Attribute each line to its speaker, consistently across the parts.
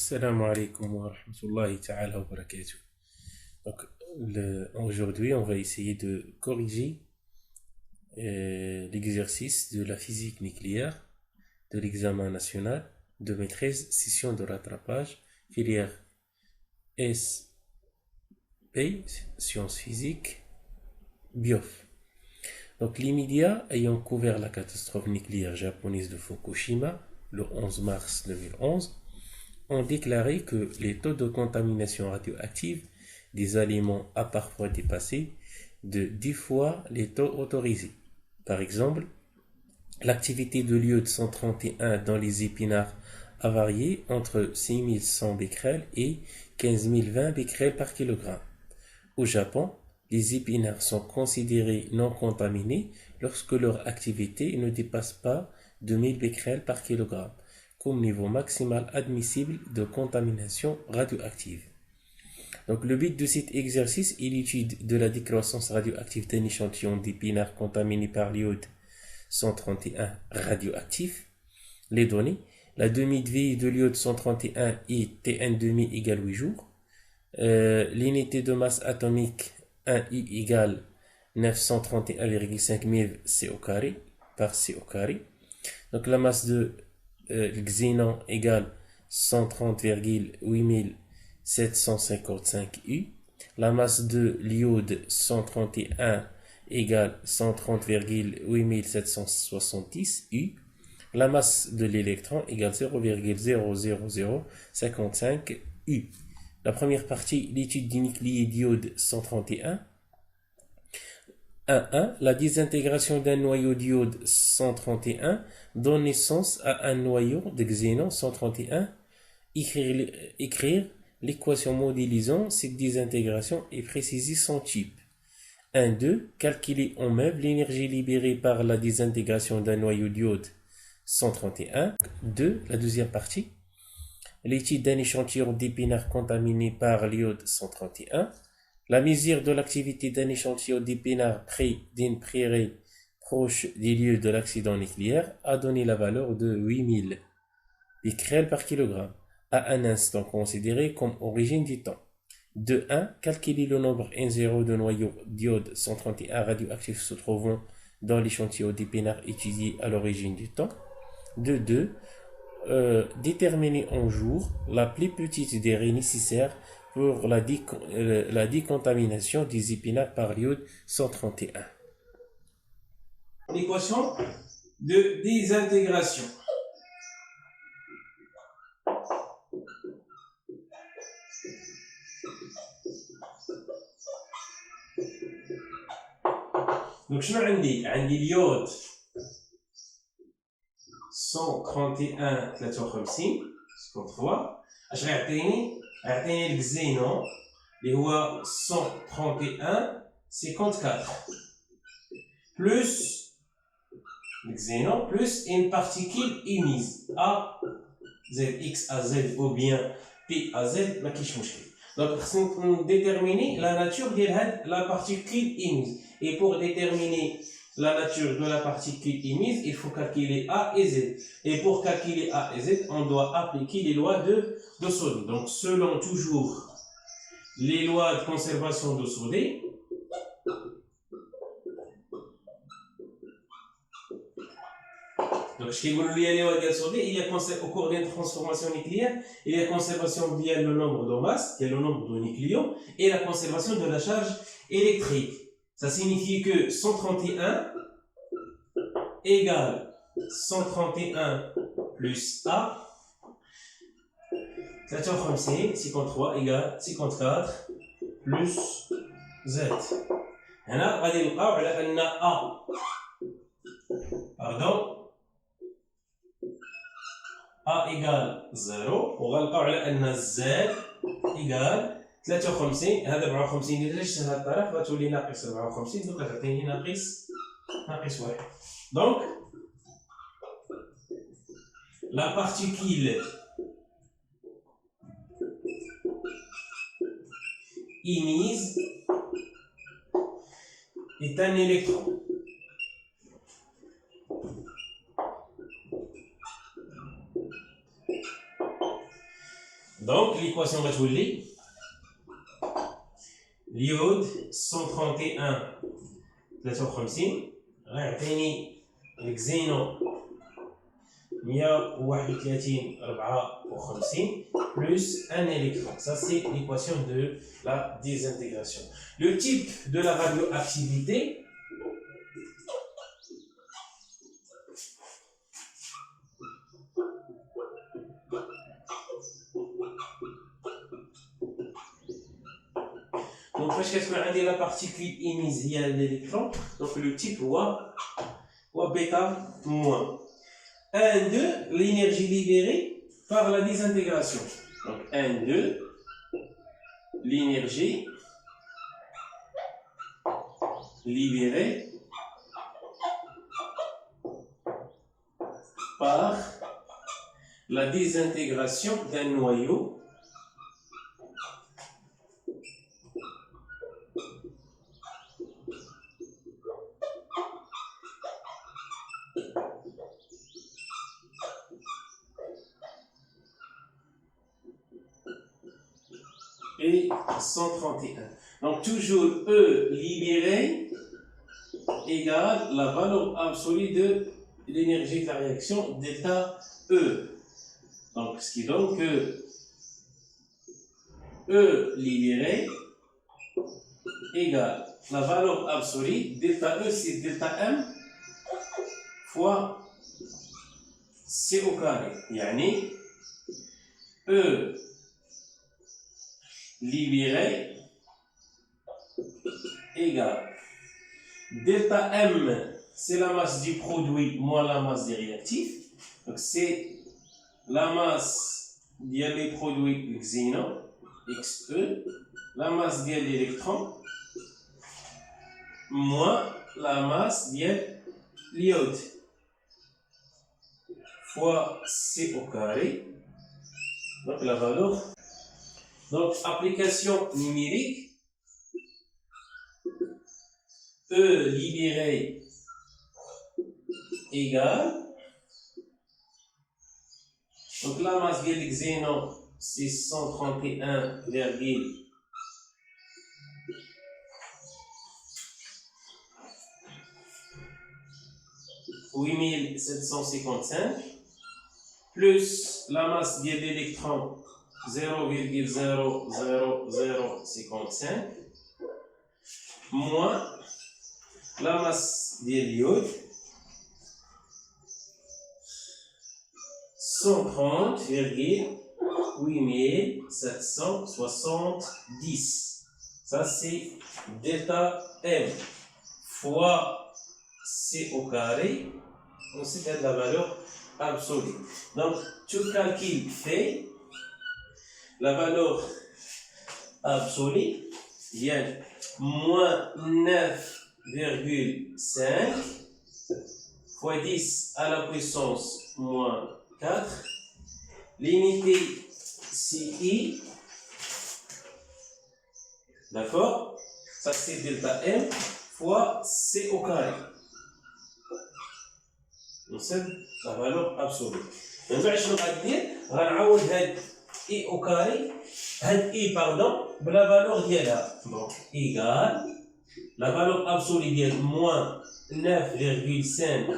Speaker 1: Assalamu alaikum wa rahmatullahi ta'ala wa barakatuh. Donc, aujourd'hui, on va essayer de corriger l'exercice de la physique nucléaire de l'examen national de maîtrise session de rattrapage, filière SP, sciences physiques, BIOF. Donc, les médias ayant couvert la catastrophe nucléaire japonaise de Fukushima le 11 mars 2011 ont déclaré que les taux de contamination radioactive des aliments a parfois dépassé de 10 fois les taux autorisés. Par exemple, l'activité de l'iode 131 dans les épinards a varié entre 6100 becquerels et 15020 becquerels par kilogramme. Au Japon, les épinards sont considérés non contaminés lorsque leur activité ne dépasse pas 2000 becquerels par kilogramme comme niveau maximal admissible de contamination radioactive. Donc, le but de cet exercice est l'étude de la décroissance radioactive d'un échantillon d'épinards contaminés par l'iode 131 radioactif. Les données, la demi-de-vie de l'iode 131 est Tn2 égale 8 jours. L'unité de masse atomique 1I égale 931,5 MeV CO carré par CO carré. Donc, la masse de le xénon égale 130,8755 U. La masse de l'iode 131 égale 130,8770 U. La masse de l'électron égale 0,00055 U. La première partie, l'étude du nucléide d'iode 131. 1.1. La désintégration d'un noyau d'iode 131 donne naissance à un noyau de xénon 131. Écrire l'équation modélisant cette désintégration et préciser son type. 1.2. Calculer en MEV l'énergie libérée par la désintégration d'un noyau d'iode 131. 2. La deuxième partie. L'étude d'un échantillon d'épinards contaminé par l'iode 131. La mesure de l'activité d'un échantillon d'épinards près d'une prairie proche des lieux de l'accident nucléaire a donné la valeur de 8000 becquerels par kilogramme à un instant considéré comme origine du temps. 2.1. Calculer le nombre N0 de noyaux d'iode 131 radioactifs se trouvant dans l'échantillon d'épinards étudié à l'origine du temps. 2.2. Déterminer en jours la plus petite des raies nécessaires pour la décontamination des épinards par l'iode 131. L'équation de désintégration. Donc, je vais l'iode 131 53 53. Je vais le xénon اللي هو 131 54 plus le xénon plus une particule émise A Z X A Z ou bien P A Z ما كاينش مشكل. Donc خصنا déterminer la nature de la particule émise et pour déterminer la nature de la particule émise, il faut calculer A et Z. Et pour calculer A et Z, on doit appliquer les lois de Soddy. Donc, selon toujours les lois de conservation de Soddy, donc, ce les lois de Soddy, il y a au cours d'une transformation nucléaire, il y a conservation via le nombre de masse, qui est le nombre de nucléons, et la conservation de la charge électrique. Ça signifie que 131 égale 131 plus A, 53 égale 54 plus Z. هنا غادي نلقاو على أن A égale 0 وغنلقاو على أن Z égale 53. هذا 54 إلا جبت هذا الطرف غتولي ناقص 54 دوك غتعطيني ناقص 1. Donc, la particule émise est un électron. l'équation غتولي اليود 131 53 غيعطيني الكزينو 131 54 plus un électron. Ça, c'est l'équation de la désintégration. Le type de la radioactivité, donc, qu'est-ce qu'on a dit la particule émise, il y a l'électron, donc le type ou bêta moins. 1, 2, l'énergie libérée par la désintégration. Donc 1, 2, l'énergie libérée par la désintégration d'un noyau et 131. Donc toujours E libéré égale la valeur absolue de l'énergie de la réaction delta E. Donc ce qui donne que E libéré égale la valeur absolue delta E, c'est delta M fois C au carré. Yani E libéré égale delta M, c'est la masse du produit moins la masse des réactifs. Donc c'est la masse des produits xénon, XE, la masse de l'électron moins la masse de l'iode fois C au carré. Donc la valeur. Donc application numérique. E libéré égale. Donc la masse de xénon c'est 131,8755 plus la masse de l'électron 0,00055 moins la masse de l'iode 130,8770. Ça c'est delta M fois C au carré. On sait la valeur absolue. Donc tout calcul fait, la valeur absolue vient moins 9,5 fois 10 à la puissance moins 4. L'unité CI, d'accord? Ça c'est delta M fois C au carré. Donc c'est la valeur absolue. من بعد شنو غادير؟ غنعوض هاد I au carré, هاد I pardon, بلا valeur ديالها. Donc égale la valeur absolue ديال moins 9,5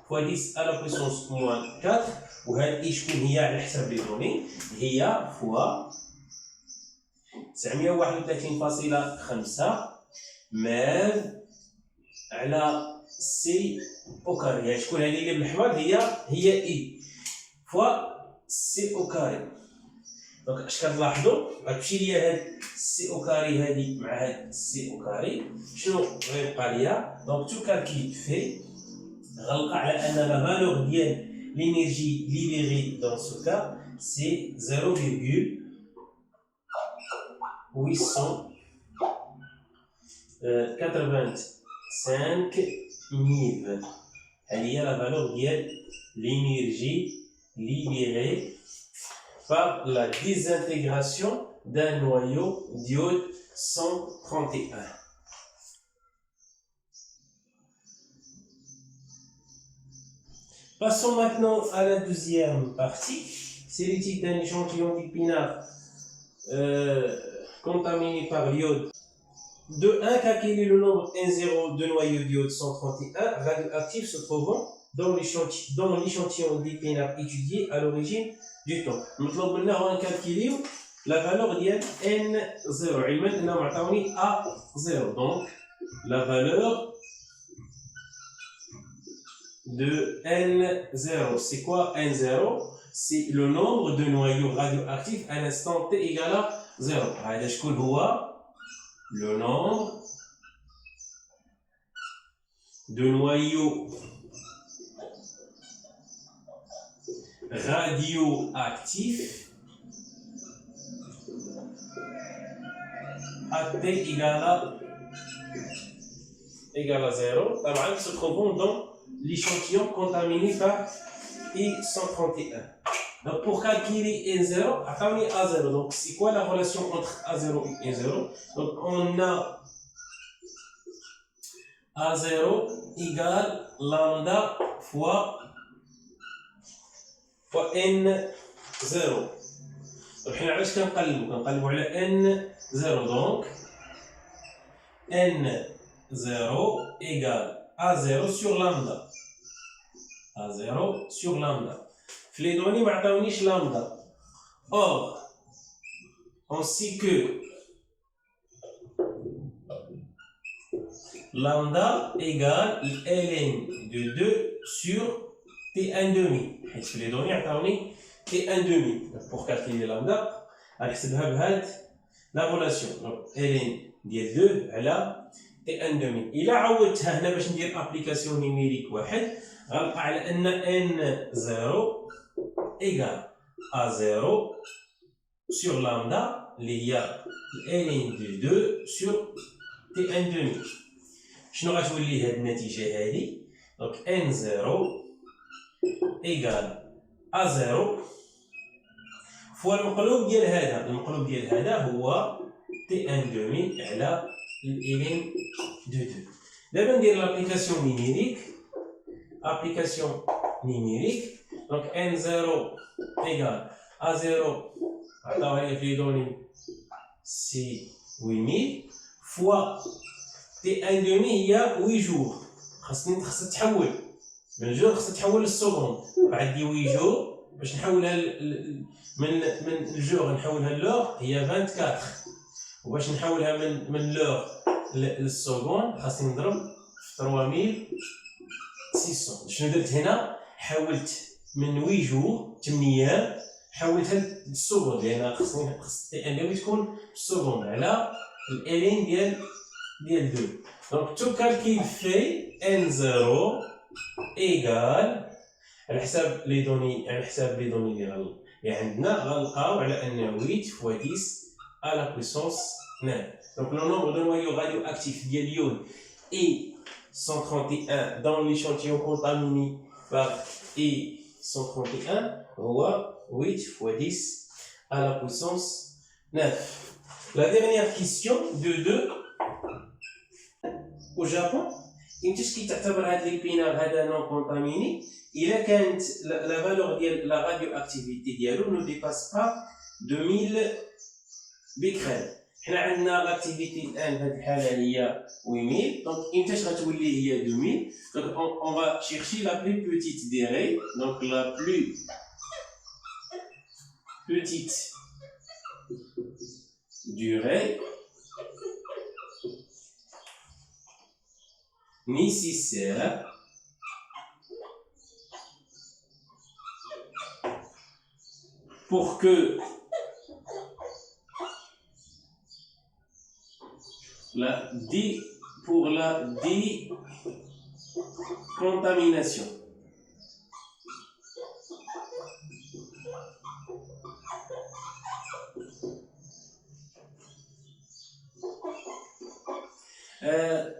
Speaker 1: fois 10 à la puissance moins 4. وهاد I شكون هي على حساب لي دوني؟ هي fois 931.5 مال على سي او كاري. يعني شكون هذه اللي بالاحمر هي اي فوا سي او كاري. دونك اش كتلاحظوا غتمشي ليا هاد سي او كاري هذه مع هاد سي او كاري شنو غيبقى ليا؟ دونك تو كالكيل في غنلقى على ان لا فالور ديال l'énergie libérée dans ce cas c'est 0,885 MeV. Elle y a la valeur de l'énergie libérée par la désintégration d'un noyau d'iode 131. Passons maintenant à la deuxième partie. C'est l'étude d'un échantillon d'épinards contaminé par l'iode. De 1, calculer le nombre N0 de noyaux d'iode 131 radioactifs se trouvant dans l'échantillon d'épinards étudié à l'origine du temps. Maintenant, on va calculer la valeur de N0. Et maintenant, on va A0. Donc, la valeur de N0. C'est quoi N0? C'est le nombre de noyaux radioactifs à l'instant T égale à 0. Le nombre de noyaux radioactifs à T égale à 0, se trouvant dans l'échantillon contaminé par I131. Donc pour calculer N0, attendez A0. Donc c'est quoi la relation entre A0 et N0? Donc on a A0 égale lambda fois N0. Donc حنا علاش كنقلبوا على N0. Donc N0 égale A0 sur lambda. A0 sur lambda. Les données ne m'attendent lambda. Or, on sait que lambda égale ln de 2 sur T1 demi. Les données m'attendent T1 demi. Pour calculer lambda, la relation. Donc, ln de 2 à la T1 demi. Il a عوضتها هنا باش ندير application numérique واحد غنلقى على ان N0 égale A0 sur lambda, il y a ln de 2 sur T1 demi. شنو غتولي هاد النتيجة هادي؟ donc N0 égale A0 fois المقلوب ديال هذا. المقلوب ديال هذا هو T1 demi على ln de 2. دابا ندير l'application numérique. Application numérique. Donc N0 égale A0, attends, les données, c'est 8000 fois T1 demi, il y a 8 jours. خاص تحول من جور، خاص تحول للسكوند. بعد 8 jours باش نحولها من الجور نحولها للور هي 24. وباش نحولها من لور للسكوند خاصني نضرب في 3600. شنو درت هنا؟ حولت من 8 جور 8 ايام حولتها للسكوند، لان خص تي ان دي تكون بالسكوند على الالين ديال 2. دونك تو كالكيل في N0 ايغال على حساب لي دوني اللي عندنا غنلقاو على ان 8 fois 10 à la puissance 9. Donc le nombre de noyaux radioactifs ديال اليود est 131 dans l'échantillon contaminé par I131 هو 8 fois 10 à la puissance 9. La dernière question de 2. Au Japon, إمتاش كيتعتبر هاد ليبينار هذا نون كونتاميني إلا كانت la valeur ديال la radioactivité ديالو ne dépasse pas 2000 بكريل. حنا عندنا لاكتيفيتي الان في هذه الحاله هي 8000. دونك امتاش غتولي هي 2000؟ دونك on va chercher la plus petite des règles. Donc la plus petite durée nécessaire pour que pour la décontamination.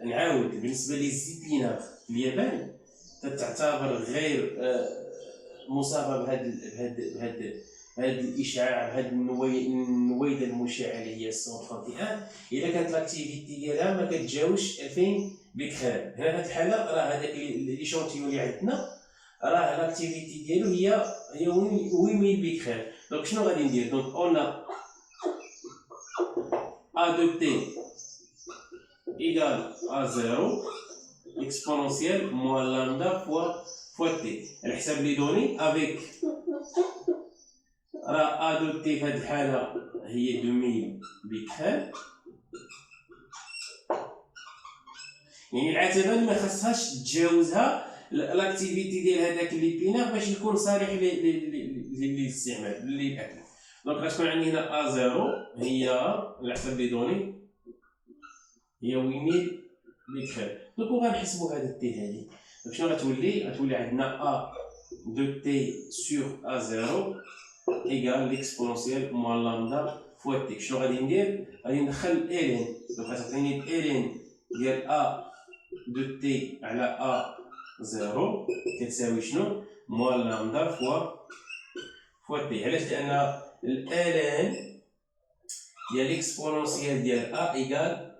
Speaker 1: نعاود بالنسبه للزيبينار في اليابان تعتبر غير مصابه بهذا الاشعاع، بهذه النويده المشعه اللي هي 131 الا كانت لاكتيفيتي ديالها ما كتجاوزش 2000 بكريل. هنا في هذه الحاله راه هذاك ليشونتيون اللي عندنا راه لاكتيفيتي ديالو هي 8000 بكريل. دونك شنو غادي ندير؟ دونك اون A de t égale à 0 exponentielle moins lambda fois t. Elle حسب les données avec A de t في هذه الحالة هي 2000 بكسل. يعني العتبة ما خاصهاش تجاوزها لاكتيفيتي ديال هذاك لي بينار باش يكون صالح للاستعمال للاكل. دونك غتكون عندي هنا ا 0 هي على حسب لي دوني هي 8000 بكسل. دونك غنحسبوا هذه التي هذه شنو غتولي عندنا ا دو تي سور ا 0 ايكال ليكسبونونسيال موان لامدا فوا تي. شنو غادي ندير؟ غادي ندخل الين. دونك غتعطيني الين ديال ا دو تي على ا 0 كتساوي شنو؟ موان لامدا فوا تي. علاش؟ لان الالان ديال ليكسبونونسيال ديال ا ايكال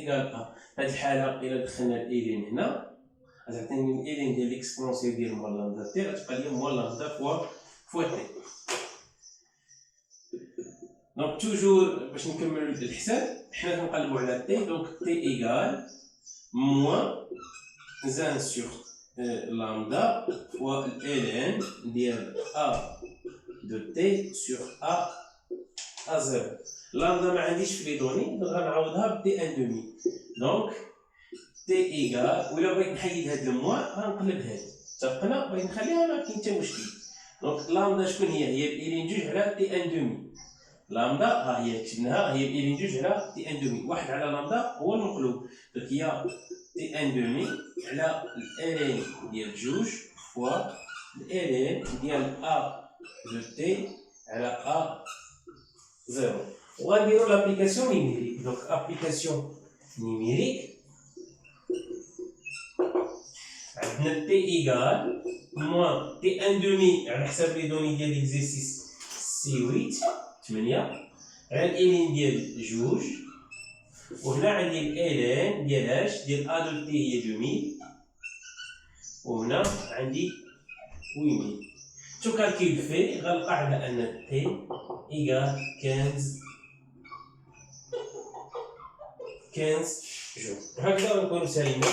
Speaker 1: ا. في هذه الحاله الا دخلنا الين هنا غتعطيني الين ديال ليكسبونونسيال ديال موان لامدا تي غتبقى لي موان لامدا فوا تي. دونك توجور باش نكملو الحساب حنا كنقلبو على تي. دونك تي ايكال موان زان سور لامدا فوا الان ديال ا دو تي سور ا 0. لامدا ما عنديش في لي دوني غنعوضها بتي ان دومي. دونك تي ايكال ولا بغيت نحيد هاد الموان غنقلب هادي. اتفقنا؟ بغيت نخليها ما كاين حتى مشكل. دونك لامدا شكون هي الين جوج على تي ان دومي. لامدا ها هي كتبناها هي الين جوج على تي ان دومي. واحد على لامدا هو المقلوب. دونك هي تي ان دومي على الالين ديال جوج فوا الالين ديال ا دو تي على ا 0. وغنديرو لابليكاسيون نيميريك. دونك ابليكاسيون نيميريك عندنا تي ايكال موان تي ان دومي على حساب لي دوني ديال ليكزيرسيس سي 8 على الالين ديال جوج. وهنا عندي الالين ديال اش ديال ا دو تي هي 2000 وهنا عندي 8000. تو كالكيل في غنلقى على ان تي ايكال 15 جوج. هكذا نكونو سالينا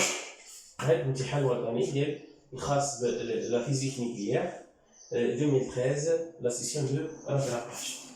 Speaker 1: هذا الامتحان الوطني ديال الخاص بلا فيزيك نيكليير 2013 لا سيسيون دو راتراباج.